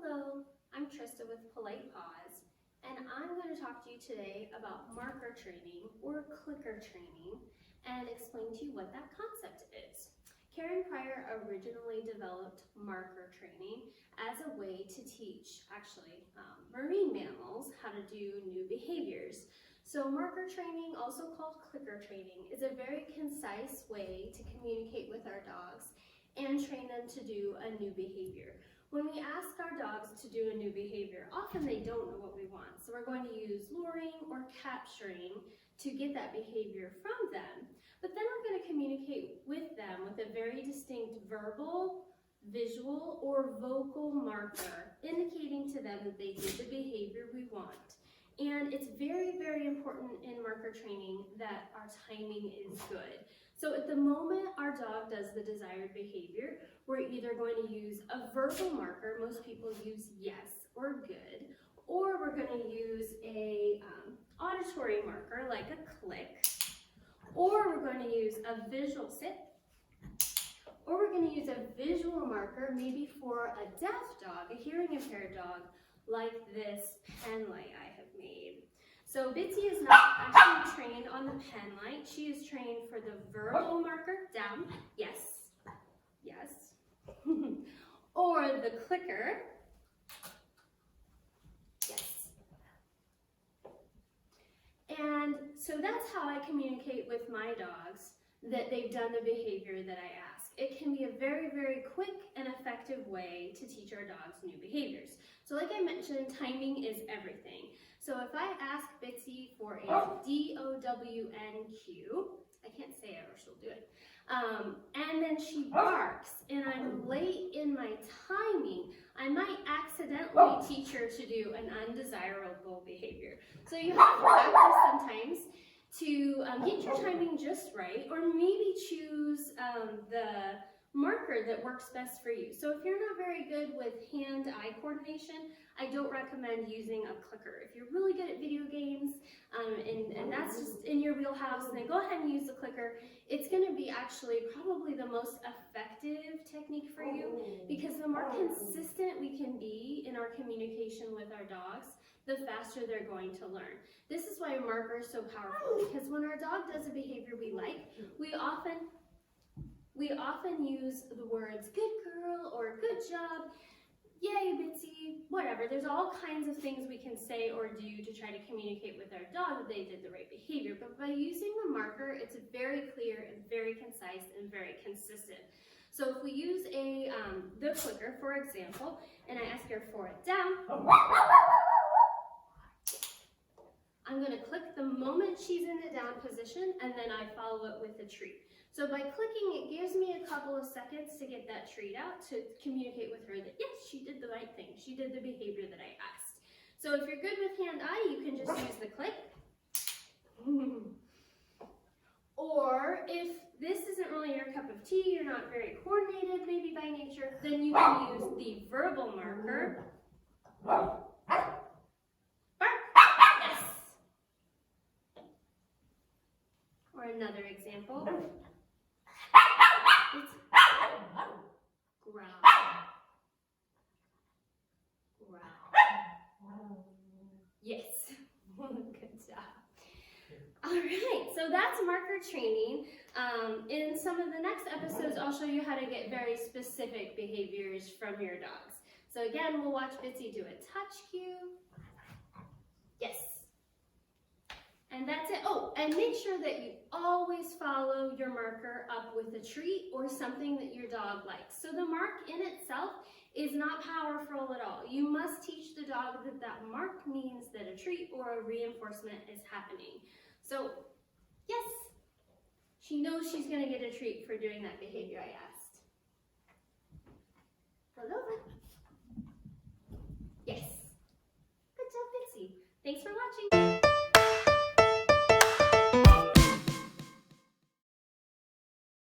Hello, I'm Trista with Polite Paws, and I'm going to talk to you today about marker training or clicker training and explain to you what that concept is. Karen Pryor originally developed marker training as a way to teach, marine mammals how to do new behaviors. So marker training, also called clicker training, is a very concise way to communicate with our dogs and train them to do a new behavior. When we ask our dogs to do a new behavior, often they don't know what we want. So we're going to use luring or capturing to get that behavior from them. But then we're going to communicate with them with a very distinct verbal, visual, or vocal marker, indicating to them that they did the behavior we want. And it's very, very important in marker training that our timing is good. So at the moment our dog does the desired behavior, we're either going to use a verbal marker, most people use yes or good, or we're going to use a auditory marker like a click, or we're going to use a visual sit, or we're going to use a visual marker maybe for a deaf dog, a hearing impaired dog, like this pen light I have made. So Bitzy is not actually trained on the pen light. She is trained for the verbal marker, down, yes, yes, or the clicker, yes. And so that's how I communicate with my dogs that they've done the behavior that I ask. It can be a very, very quick and effective way to teach our dogs new behaviors. So like I mentioned, timing is everything. So if I ask Bitzy for a D-O-W-N-Q, I can't say it or she'll do it, and then she barks and I'm late in my timing, I might accidentally teach her to do an undesirable behavior. So you have to practice sometimes to get your timing just right, or maybe choose the marker that works best for you. So if you're not very good with hand-eye coordination, I don't recommend using a clicker. If you're really good at video games and that's just in your wheelhouse, then go ahead and use the clicker. It's going to be actually probably the most effective technique for you, because the more consistent we can be in our communication with our dogs, the faster they're going to learn. This is why a marker is so powerful, because when our dog does a behavior we like, we often use the words good girl or good job, yay Bitzy, whatever. There's all kinds of things we can say or do to try to communicate with our dog that they did the right behavior. But by using the marker, it's very clear and very concise and very consistent. So if we use the clicker, for example, and I ask her for it down, I'm going to click the moment she's in the down position, and then I follow it with a treat. So by clicking, it gives me a couple of seconds to get that treat out to communicate with her that yes, she did the right thing. She did the behavior that I asked. So if you're good with hand-eye, you can just use the click. Or if this isn't really your cup of tea, you're not very coordinated maybe by nature, then you can use the verbal marker. Bark. Yes. Or another example. It's growl. Growl. Yes. Good job. All right, so that's marker training. In some of the next episodes, I'll show you how to get very specific behaviors from your dogs. So again, we'll watch Bitzy do a touch cue. Yes. And that's it. Oh, and make sure that you always follow your marker up with a treat or something that your dog likes. So the mark in itself is not powerful at all. You must teach the dog that that mark means that a treat or a reinforcement is happening. So, yes, she knows she's going to get a treat for doing that behavior I asked. Roll over.